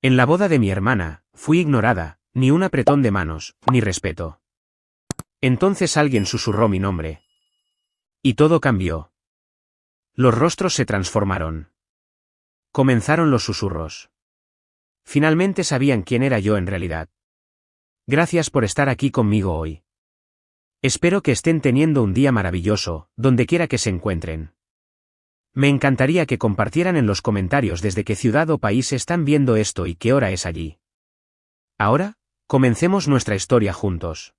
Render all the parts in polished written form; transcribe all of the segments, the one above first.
En la boda de mi hermana, fui ignorada, ni un apretón de manos, ni respeto. Entonces alguien susurró mi nombre. Y todo cambió. Los rostros se transformaron. Comenzaron los susurros. Finalmente sabían quién era yo en realidad. Gracias por estar aquí conmigo hoy. Espero que estén teniendo un día maravilloso, donde quiera que se encuentren. Me encantaría que compartieran en los comentarios desde qué ciudad o país están viendo esto y qué hora es allí. Ahora, comencemos nuestra historia juntos.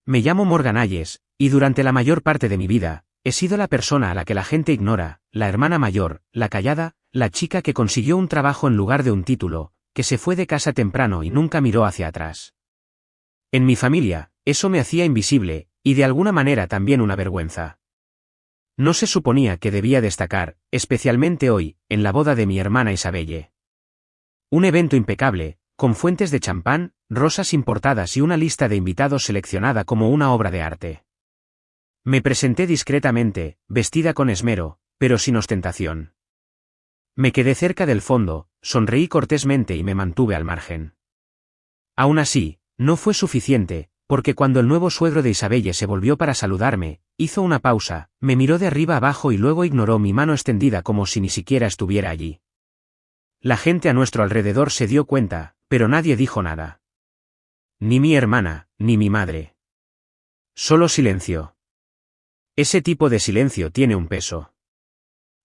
Me llamo Morgan Ayes, y durante la mayor parte de mi vida, he sido la persona a la que la gente ignora, la hermana mayor, la callada, la chica que consiguió un trabajo en lugar de un título, que se fue de casa temprano y nunca miró hacia atrás. En mi familia, eso me hacía invisible, y de alguna manera también una vergüenza. No se suponía que debía destacar, especialmente hoy, en la boda de mi hermana Isabelle. Un evento impecable, con fuentes de champán, rosas importadas y una lista de invitados seleccionada como una obra de arte. Me presenté discretamente, vestida con esmero, pero sin ostentación. Me quedé cerca del fondo, sonreí cortésmente y me mantuve al margen. Aún así, no fue suficiente, porque cuando el nuevo suegro de Isabelle se volvió para saludarme, hizo una pausa, me miró de arriba abajo y luego ignoró mi mano extendida como si ni siquiera estuviera allí. La gente a nuestro alrededor se dio cuenta, pero nadie dijo nada. Ni mi hermana, ni mi madre. Solo silencio. Ese tipo de silencio tiene un peso.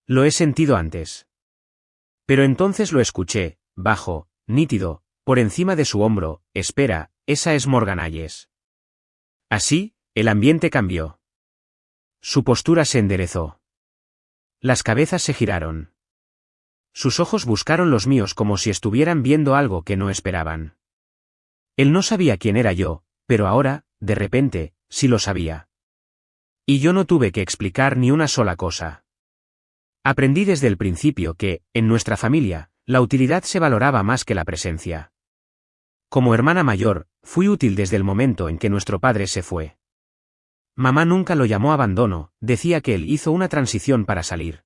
Lo he sentido antes. Pero entonces lo escuché, bajo, nítido, por encima de su hombro: espera, esa es Morgan Ayes. Así, el ambiente cambió. Su postura se enderezó. Las cabezas se giraron. Sus ojos buscaron los míos como si estuvieran viendo algo que no esperaban. Él no sabía quién era yo, pero ahora, de repente, sí lo sabía. Y yo no tuve que explicar ni una sola cosa. Aprendí desde el principio que, en nuestra familia, la utilidad se valoraba más que la presencia. Como hermana mayor, fui útil desde el momento en que nuestro padre se fue. Mamá nunca lo llamó abandono, decía que él hizo una transición para salir.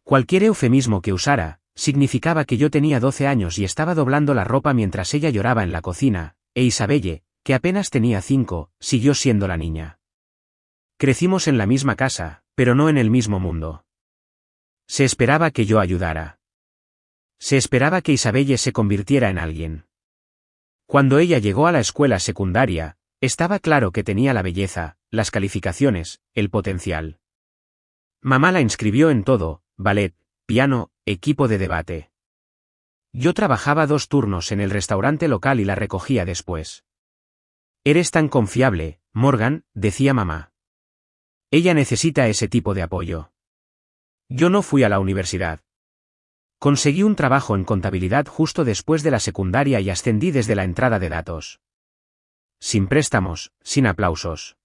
Cualquier eufemismo que usara, significaba que yo tenía 12 años y estaba doblando la ropa mientras ella lloraba en la cocina, e Isabelle, que apenas tenía 5, siguió siendo la niña. Crecimos en la misma casa, pero no en el mismo mundo. Se esperaba que yo ayudara. Se esperaba que Isabelle se convirtiera en alguien. Cuando ella llegó a la escuela secundaria, estaba claro que tenía la belleza, las calificaciones, el potencial. Mamá la inscribió en todo: ballet, piano, equipo de debate. Yo trabajaba 2 turnos en el restaurante local y la recogía después. Eres tan confiable, Morgan, decía mamá. Ella necesita ese tipo de apoyo. Yo no fui a la universidad. Conseguí un trabajo en contabilidad justo después de la secundaria y ascendí desde la entrada de datos. Sin préstamos, sin aplausos.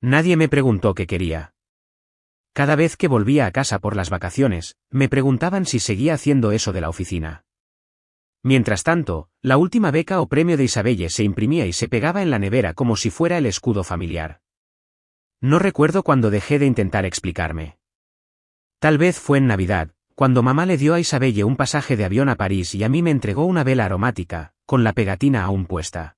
Nadie me preguntó qué quería. Cada vez que volvía a casa por las vacaciones, me preguntaban si seguía haciendo eso de la oficina. Mientras tanto, la última beca o premio de Isabelle se imprimía y se pegaba en la nevera como si fuera el escudo familiar. No recuerdo cuándo dejé de intentar explicarme. Tal vez fue en Navidad, cuando mamá le dio a Isabelle un pasaje de avión a París y a mí me entregó una vela aromática, con la pegatina aún puesta.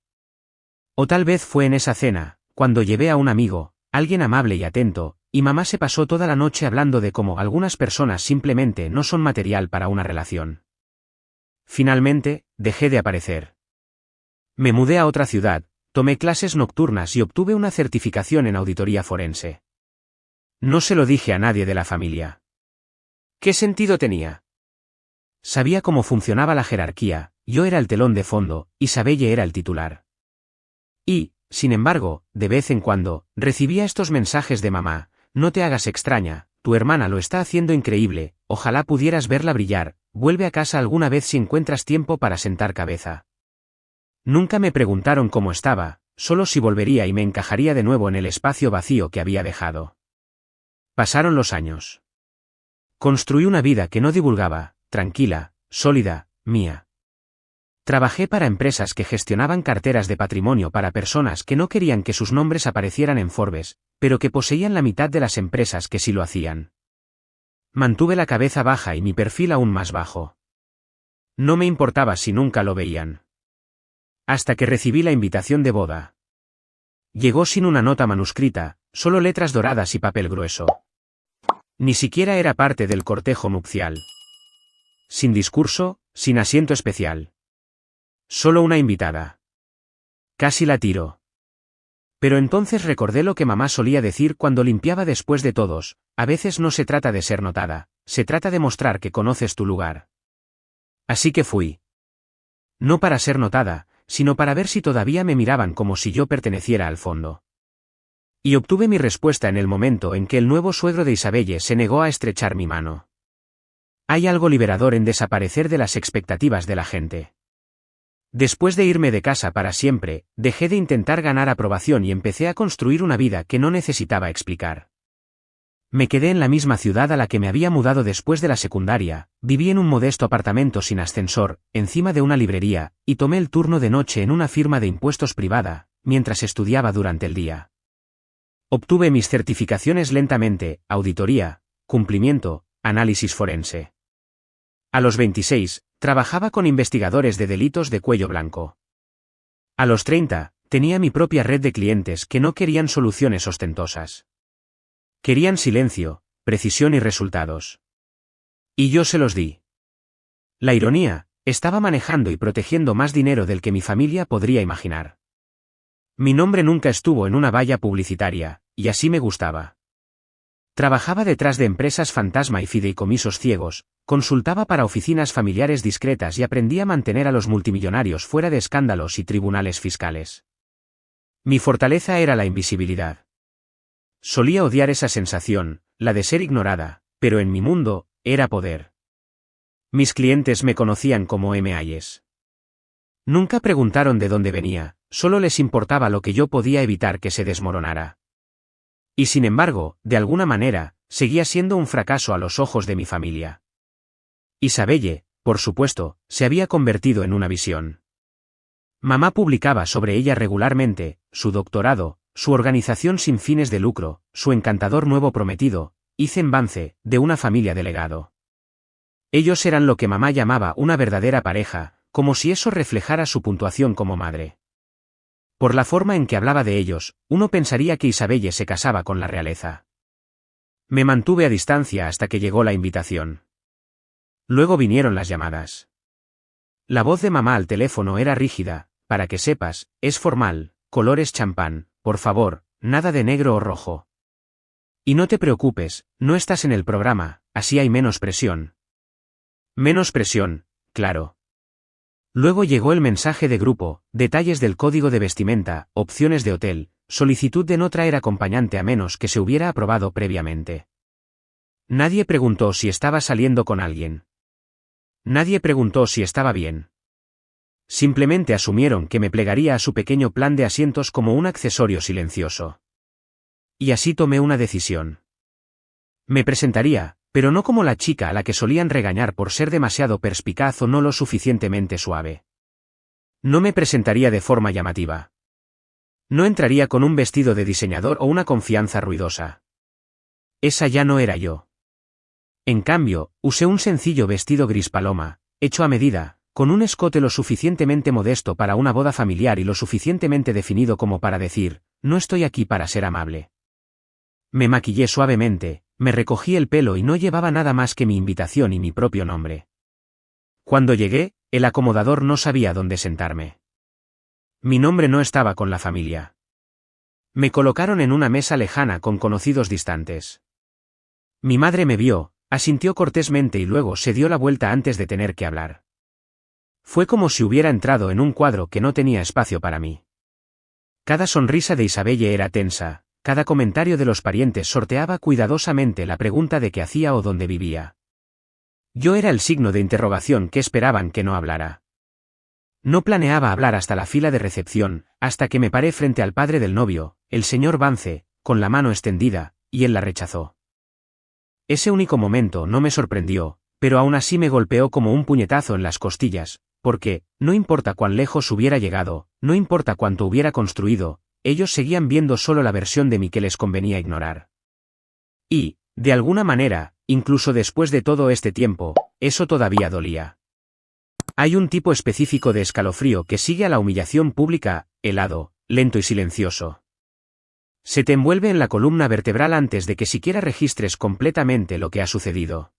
O tal vez fue en esa cena, cuando llevé a un amigo, alguien amable y atento, y mamá se pasó toda la noche hablando de cómo algunas personas simplemente no son material para una relación. Finalmente, dejé de aparecer. Me mudé a otra ciudad, tomé clases nocturnas y obtuve una certificación en auditoría forense. No se lo dije a nadie de la familia. ¿Qué sentido tenía? Sabía cómo funcionaba la jerarquía, yo era el telón de fondo, Isabelle era el titular. Y, sin embargo, de vez en cuando, recibía estos mensajes de mamá: no te hagas extraña, tu hermana lo está haciendo increíble, ojalá pudieras verla brillar, vuelve a casa alguna vez si encuentras tiempo para sentar cabeza. Nunca me preguntaron cómo estaba, solo si volvería y me encajaría de nuevo en el espacio vacío que había dejado. Pasaron los años. Construí una vida que no divulgaba, tranquila, sólida, mía. Trabajé para empresas que gestionaban carteras de patrimonio para personas que no querían que sus nombres aparecieran en Forbes, pero que poseían la mitad de las empresas que sí lo hacían. Mantuve la cabeza baja y mi perfil aún más bajo. No me importaba si nunca lo veían. Hasta que recibí la invitación de boda. Llegó sin una nota manuscrita, solo letras doradas y papel grueso. Ni siquiera era parte del cortejo nupcial. Sin discurso, sin asiento especial. Solo una invitada. Casi la tiro. Pero entonces recordé lo que mamá solía decir cuando limpiaba después de todos: a veces no se trata de ser notada, se trata de mostrar que conoces tu lugar. Así que fui. No para ser notada, sino para ver si todavía me miraban como si yo perteneciera al fondo. Y obtuve mi respuesta en el momento en que el nuevo suegro de Isabelle se negó a estrechar mi mano. Hay algo liberador en desaparecer de las expectativas de la gente. Después de irme de casa para siempre, dejé de intentar ganar aprobación y empecé a construir una vida que no necesitaba explicar. Me quedé en la misma ciudad a la que me había mudado después de la secundaria, viví en un modesto apartamento sin ascensor, encima de una librería, y tomé el turno de noche en una firma de impuestos privada, mientras estudiaba durante el día. Obtuve mis certificaciones lentamente: auditoría, cumplimiento, análisis forense. A los 26, trabajaba con investigadores de delitos de cuello blanco. A los 30, tenía mi propia red de clientes que no querían soluciones ostentosas. Querían silencio, precisión y resultados. Y yo se los di. La ironía: estaba manejando y protegiendo más dinero del que mi familia podría imaginar. Mi nombre nunca estuvo en una valla publicitaria, y así me gustaba. Trabajaba detrás de empresas fantasma y fideicomisos ciegos, consultaba para oficinas familiares discretas y aprendí a mantener a los multimillonarios fuera de escándalos y tribunales fiscales. Mi fortaleza era la invisibilidad. Solía odiar esa sensación, la de ser ignorada, pero en mi mundo, era poder. Mis clientes me conocían como M. Hayes. Nunca preguntaron de dónde venía, solo les importaba lo que yo podía evitar que se desmoronara. Y sin embargo, de alguna manera, seguía siendo un fracaso a los ojos de mi familia. Isabelle, por supuesto, se había convertido en una visión. Mamá publicaba sobre ella regularmente: su doctorado, su organización sin fines de lucro, su encantador nuevo prometido, Ethan Vance, de una familia de legado. Ellos eran lo que mamá llamaba una verdadera pareja, como si eso reflejara su puntuación como madre. Por la forma en que hablaba de ellos, uno pensaría que Isabelle se casaba con la realeza. Me mantuve a distancia hasta que llegó la invitación. Luego vinieron las llamadas. La voz de mamá al teléfono era rígida: para que sepas, es formal, colores champán, por favor, nada de negro o rojo. Y no te preocupes, no estás en el programa, así hay menos presión. Menos presión, claro. Luego llegó el mensaje de grupo: detalles del código de vestimenta, opciones de hotel, solicitud de no traer acompañante a menos que se hubiera aprobado previamente. Nadie preguntó si estaba saliendo con alguien. Nadie preguntó si estaba bien. Simplemente asumieron que me plegaría a su pequeño plan de asientos como un accesorio silencioso. Y así tomé una decisión. Me presentaría, pero no como la chica a la que solían regañar por ser demasiado perspicaz o no lo suficientemente suave. No me presentaría de forma llamativa. No entraría con un vestido de diseñador o una confianza ruidosa. Esa ya no era yo. En cambio, usé un sencillo vestido gris paloma, hecho a medida, con un escote lo suficientemente modesto para una boda familiar y lo suficientemente definido como para decir: no estoy aquí para ser amable. Me maquillé suavemente, me recogí el pelo y no llevaba nada más que mi invitación y mi propio nombre. Cuando llegué, el acomodador no sabía dónde sentarme. Mi nombre no estaba con la familia. Me colocaron en una mesa lejana con conocidos distantes. Mi madre me vio, asintió cortésmente y luego se dio la vuelta antes de tener que hablar. Fue como si hubiera entrado en un cuadro que no tenía espacio para mí. Cada sonrisa de Isabelle era tensa, cada comentario de los parientes sorteaba cuidadosamente la pregunta de qué hacía o dónde vivía. Yo era el signo de interrogación que esperaban que no hablara. No planeaba hablar hasta la fila de recepción, hasta que me paré frente al padre del novio, el señor Vance, con la mano extendida, y él la rechazó. Ese único momento no me sorprendió, pero aún así me golpeó como un puñetazo en las costillas, porque, no importa cuán lejos hubiera llegado, no importa cuánto hubiera construido, ellos seguían viendo solo la versión de mí que les convenía ignorar. Y, de alguna manera, incluso después de todo este tiempo, eso todavía dolía. Hay un tipo específico de escalofrío que sigue a la humillación pública, helado, lento y silencioso. Se te envuelve en la columna vertebral antes de que siquiera registres completamente lo que ha sucedido.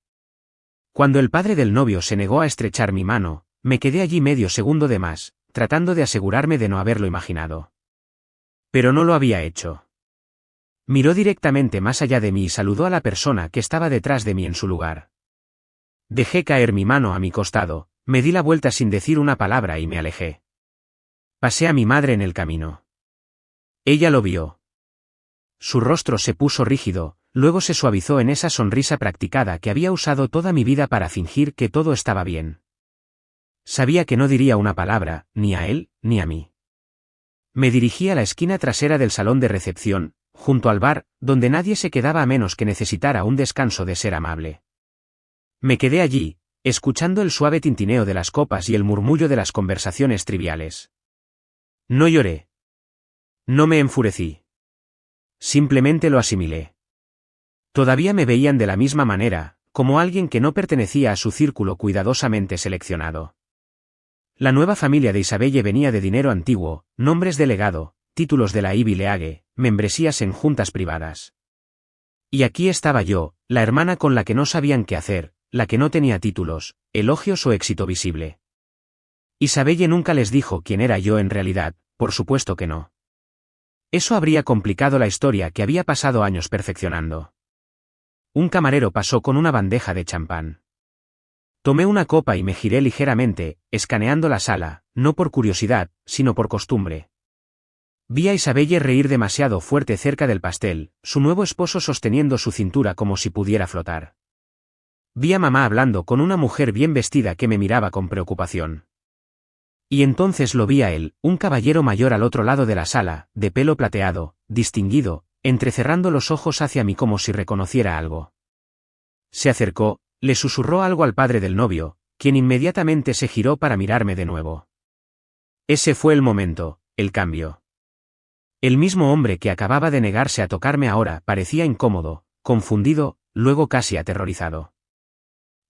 Cuando el padre del novio se negó a estrechar mi mano, me quedé allí medio segundo de más, tratando de asegurarme de no haberlo imaginado. Pero no lo había hecho. Miró directamente más allá de mí y saludó a la persona que estaba detrás de mí en su lugar. Dejé caer mi mano a mi costado, me di la vuelta sin decir una palabra y me alejé. Pasé a mi madre en el camino. Ella lo vio. Su rostro se puso rígido, luego se suavizó en esa sonrisa practicada que había usado toda mi vida para fingir que todo estaba bien. Sabía que no diría una palabra, ni a él, ni a mí. Me dirigí a la esquina trasera del salón de recepción, junto al bar, donde nadie se quedaba a menos que necesitara un descanso de ser amable. Me quedé allí, escuchando el suave tintineo de las copas y el murmullo de las conversaciones triviales. No lloré. No me enfurecí. Simplemente lo asimilé. Todavía me veían de la misma manera, como alguien que no pertenecía a su círculo cuidadosamente seleccionado. La nueva familia de Isabelle venía de dinero antiguo, nombres de legado, títulos de la Ivy League, membresías en juntas privadas. Y aquí estaba yo, la hermana con la que no sabían qué hacer, la que no tenía títulos, elogios o éxito visible. Isabelle nunca les dijo quién era yo en realidad, por supuesto que no. Eso habría complicado la historia que había pasado años perfeccionando. Un camarero pasó con una bandeja de champán. Tomé una copa y me giré ligeramente, escaneando la sala, no por curiosidad, sino por costumbre. Vi a Isabelle reír demasiado fuerte cerca del pastel, su nuevo esposo sosteniendo su cintura como si pudiera flotar. Vi a mamá hablando con una mujer bien vestida que me miraba con preocupación. Y entonces lo vi a él, un caballero mayor al otro lado de la sala, de pelo plateado, distinguido, entrecerrando los ojos hacia mí como si reconociera algo. Se acercó, le susurró algo al padre del novio, quien inmediatamente se giró para mirarme de nuevo. Ese fue el momento, el cambio. El mismo hombre que acababa de negarse a tocarme ahora parecía incómodo, confundido, luego casi aterrorizado.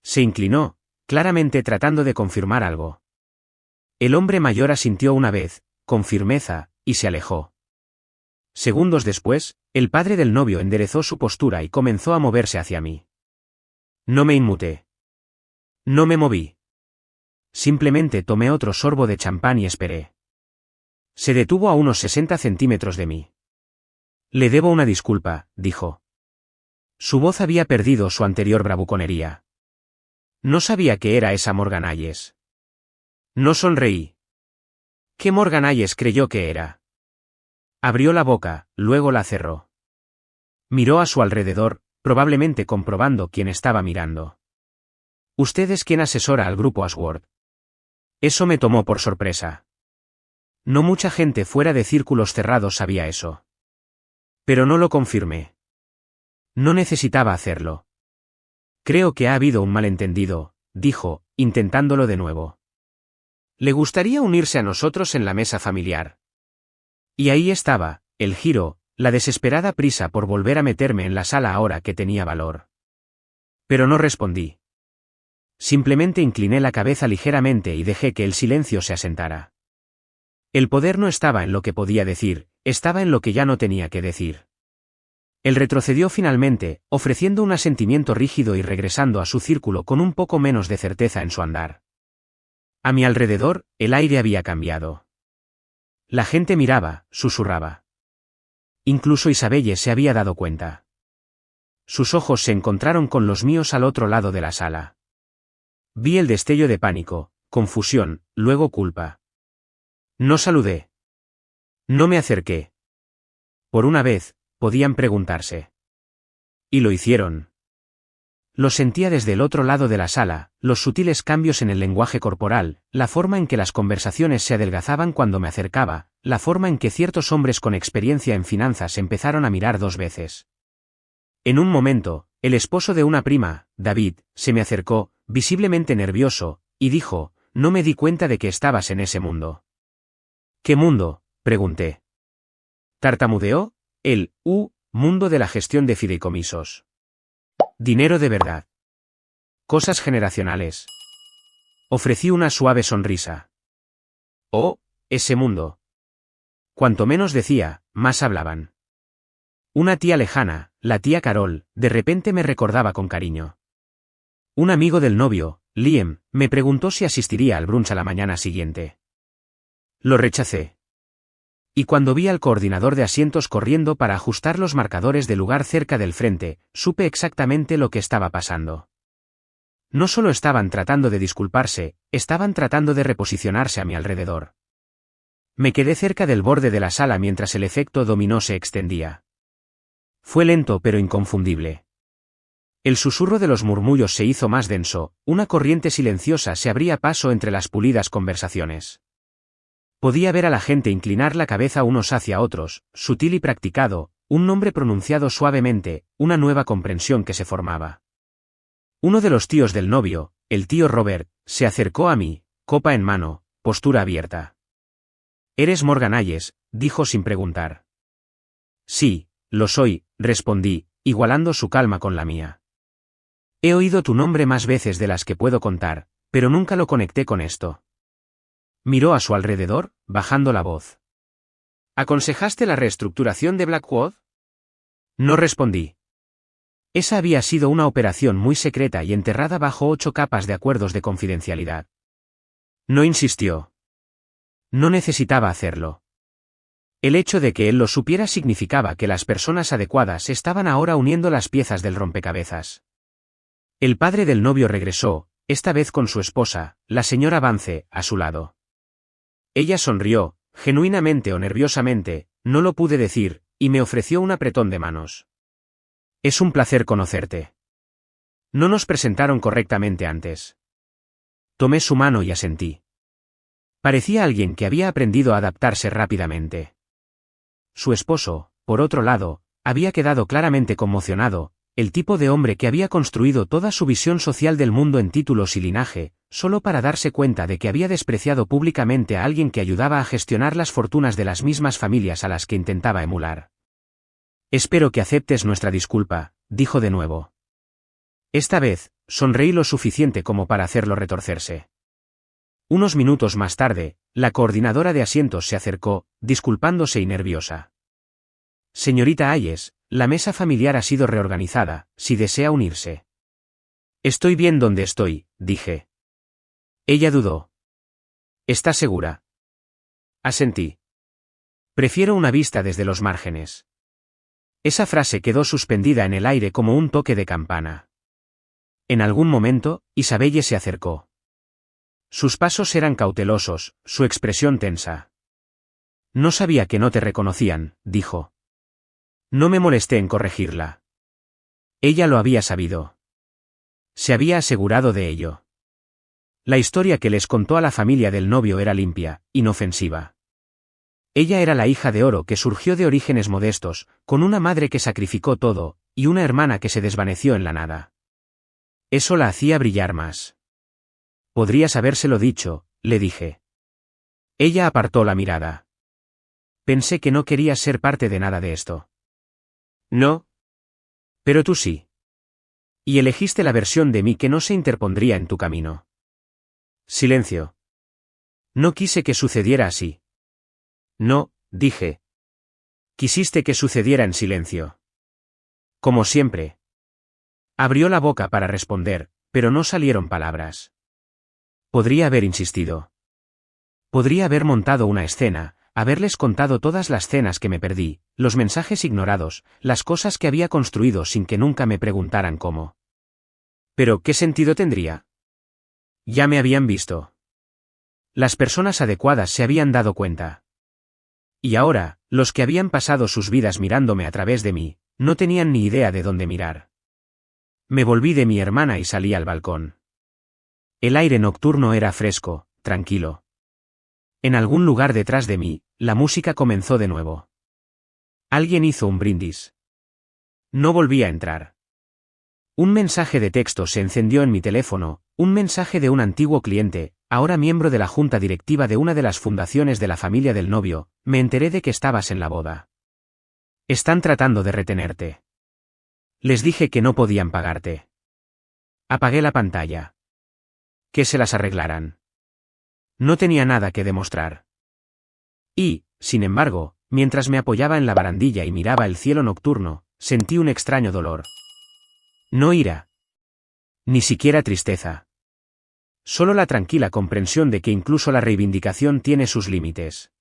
Se inclinó, claramente tratando de confirmar algo. El hombre mayor asintió una vez, con firmeza, y se alejó. Segundos después, el padre del novio enderezó su postura y comenzó a moverse hacia mí. No me inmuté. No me moví. Simplemente tomé otro sorbo de champán y esperé. Se detuvo a unos 60 centímetros de mí. Le debo una disculpa, dijo. Su voz había perdido su anterior bravuconería. No sabía que era esa Morgan Ayes. No sonreí. ¿Qué Morgan Ayes creyó que era? Abrió la boca, luego la cerró. Miró a su alrededor, probablemente comprobando quién estaba mirando. Usted es quien asesora al grupo Ashworth. Eso me tomó por sorpresa. No mucha gente fuera de círculos cerrados sabía eso. Pero no lo confirmé. No necesitaba hacerlo. Creo que ha habido un malentendido, dijo, intentándolo de nuevo. ¿Le gustaría unirse a nosotros en la mesa familiar? Y ahí estaba, el giro, la desesperada prisa por volver a meterme en la sala ahora que tenía valor. Pero no respondí. Simplemente incliné la cabeza ligeramente y dejé que el silencio se asentara. El poder no estaba en lo que podía decir, estaba en lo que ya no tenía que decir. Él retrocedió finalmente, ofreciendo un asentimiento rígido y regresando a su círculo con un poco menos de certeza en su andar. A mi alrededor, el aire había cambiado. La gente miraba, susurraba. Incluso Isabelle se había dado cuenta. Sus ojos se encontraron con los míos al otro lado de la sala. Vi el destello de pánico, confusión, luego culpa. No saludé. No me acerqué. Por una vez, podían preguntarse. Y lo hicieron. Lo sentía desde el otro lado de la sala, los sutiles cambios en el lenguaje corporal, la forma en que las conversaciones se adelgazaban cuando me acercaba, la forma en que ciertos hombres con experiencia en finanzas empezaron a mirar dos veces. En un momento, el esposo de una prima, David, se me acercó, visiblemente nervioso, y dijo, no me di cuenta de que estabas en ese mundo. ¿Qué mundo?, pregunté. Tartamudeó, mundo de la gestión de fideicomisos. Dinero de verdad. Cosas generacionales. Ofrecí una suave sonrisa. Oh, ese mundo. Cuanto menos decía, más hablaban. Una tía lejana, la tía Carol, de repente me recordaba con cariño. Un amigo del novio, Liam, me preguntó si asistiría al brunch a la mañana siguiente. Lo rechacé. Y cuando vi al coordinador de asientos corriendo para ajustar los marcadores de lugar cerca del frente, supe exactamente lo que estaba pasando. No solo estaban tratando de disculparse, estaban tratando de reposicionarse a mi alrededor. Me quedé cerca del borde de la sala mientras el efecto dominó se extendía. Fue lento pero inconfundible. El susurro de los murmullos se hizo más denso, una corriente silenciosa se abría paso entre las pulidas conversaciones. Podía ver a la gente inclinar la cabeza unos hacia otros, sutil y practicado, un nombre pronunciado suavemente, una nueva comprensión que se formaba. Uno de los tíos del novio, el tío Robert, se acercó a mí, copa en mano, postura abierta. «¿Eres Morgan Hayes?», dijo sin preguntar. «Sí, lo soy», respondí, igualando su calma con la mía. «He oído tu nombre más veces de las que puedo contar, pero nunca lo conecté con esto». Miró a su alrededor, bajando la voz. «¿Aconsejaste la reestructuración de Blackwood?». No respondí. Esa había sido una operación muy secreta y enterrada bajo 8 capas de acuerdos de confidencialidad. No insistió. No necesitaba hacerlo. El hecho de que él lo supiera significaba que las personas adecuadas estaban ahora uniendo las piezas del rompecabezas. El padre del novio regresó, esta vez con su esposa, la señora Vance, a su lado. Ella sonrió, genuinamente o nerviosamente, no lo pude decir, y me ofreció un apretón de manos. «Es un placer conocerte. No nos presentaron correctamente antes». Tomé su mano y asentí. Parecía alguien que había aprendido a adaptarse rápidamente. Su esposo, por otro lado, había quedado claramente conmocionado, el tipo de hombre que había construido toda su visión social del mundo en títulos y linaje, solo para darse cuenta de que había despreciado públicamente a alguien que ayudaba a gestionar las fortunas de las mismas familias a las que intentaba emular. «Espero que aceptes nuestra disculpa», dijo de nuevo. Esta vez, sonreí lo suficiente como para hacerlo retorcerse. Unos minutos más tarde, la coordinadora de asientos se acercó, disculpándose y nerviosa. «Señorita Hayes, la mesa familiar ha sido reorganizada, si desea unirse». «Estoy bien donde estoy», dije. Ella dudó. «¿Estás segura?». Asentí. «Prefiero una vista desde los márgenes». Esa frase quedó suspendida en el aire como un toque de campana. En algún momento, Isabelle se acercó. Sus pasos eran cautelosos, su expresión tensa. «No sabía que no te reconocían», dijo. No me molesté en corregirla. Ella lo había sabido. Se había asegurado de ello. La historia que les contó a la familia del novio era limpia, inofensiva. Ella era la hija de oro que surgió de orígenes modestos, con una madre que sacrificó todo, y una hermana que se desvaneció en la nada. Eso la hacía brillar más. «Podrías habérselo dicho», le dije. Ella apartó la mirada. «Pensé que no querías ser parte de nada de esto». «No. Pero tú sí. Y elegiste la versión de mí que no se interpondría en tu camino». Silencio. «No quise que sucediera así». «No», dije. «Quisiste que sucediera en silencio». «Como siempre». Abrió la boca para responder, pero no salieron palabras. Podría haber insistido. Podría haber montado una escena, haberles contado todas las cenas que me perdí, los mensajes ignorados, las cosas que había construido sin que nunca me preguntaran cómo. Pero ¿qué sentido tendría? Ya me habían visto. Las personas adecuadas se habían dado cuenta. Y ahora, los que habían pasado sus vidas mirándome a través de mí, no tenían ni idea de dónde mirar. Me volví de mi hermana y salí al balcón. El aire nocturno era fresco, tranquilo. En algún lugar detrás de mí, la música comenzó de nuevo. Alguien hizo un brindis. No volví a entrar. Un mensaje de texto se encendió en mi teléfono, un mensaje de un antiguo cliente, ahora miembro de la junta directiva de una de las fundaciones de la familia del novio. Me enteré de que estabas en la boda. Están tratando de retenerte. Les dije que no podían pagarte. Apagué la pantalla. Que se las arreglaran. No tenía nada que demostrar. Y, sin embargo, mientras me apoyaba en la barandilla y miraba el cielo nocturno, sentí un extraño dolor. No ira. Ni siquiera tristeza. Solo la tranquila comprensión de que incluso la reivindicación tiene sus límites.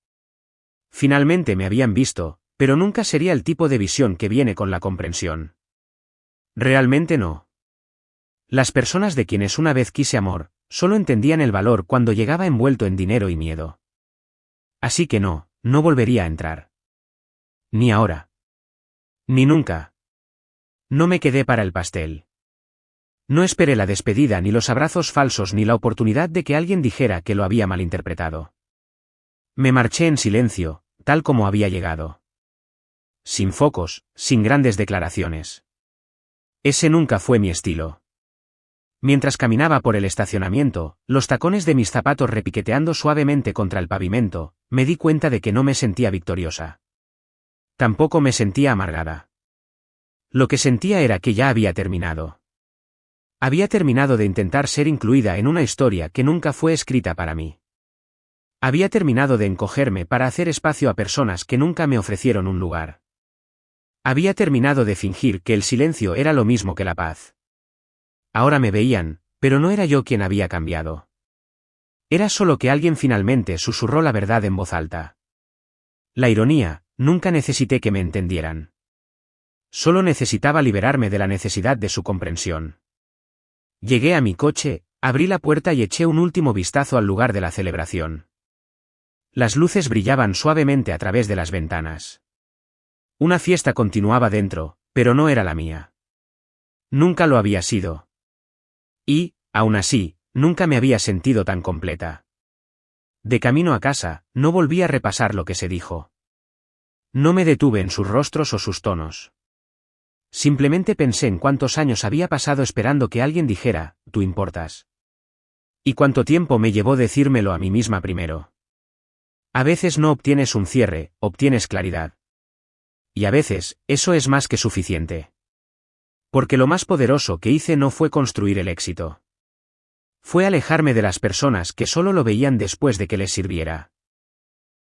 Finalmente me habían visto, pero nunca sería el tipo de visión que viene con la comprensión. Realmente no. Las personas de quienes una vez quise amor, solo entendían el valor cuando llegaba envuelto en dinero y miedo. Así que no volvería a entrar. Ni ahora. Ni nunca. No me quedé para el pastel. No esperé la despedida ni los abrazos falsos ni la oportunidad de que alguien dijera que lo había malinterpretado. Me marché en silencio, tal como había llegado. Sin focos, sin grandes declaraciones. Ese nunca fue mi estilo. Mientras caminaba por el estacionamiento, los tacones de mis zapatos repiqueteando suavemente contra el pavimento, me di cuenta de que no me sentía victoriosa. Tampoco me sentía amargada. Lo que sentía era que ya había terminado. Había terminado de intentar ser incluida en una historia que nunca fue escrita para mí. Había terminado de encogerme para hacer espacio a personas que nunca me ofrecieron un lugar. Había terminado de fingir que el silencio era lo mismo que la paz. Ahora me veían, pero no era yo quien había cambiado. Era solo que alguien finalmente susurró la verdad en voz alta. La ironía, nunca necesité que me entendieran. Solo necesitaba liberarme de la necesidad de su comprensión. Llegué a mi coche, abrí la puerta y eché un último vistazo al lugar de la celebración. Las luces brillaban suavemente a través de las ventanas. Una fiesta continuaba dentro, pero no era la mía. Nunca lo había sido. Y, aún así, nunca me había sentido tan completa. De camino a casa, no volví a repasar lo que se dijo. No me detuve en sus rostros o sus tonos. Simplemente pensé en cuántos años había pasado esperando que alguien dijera, tú importas. Y cuánto tiempo me llevó decírmelo a mí misma primero. A veces no obtienes un cierre, obtienes claridad. Y a veces, eso es más que suficiente. Porque lo más poderoso que hice no fue construir el éxito. Fue alejarme de las personas que solo lo veían después de que les sirviera.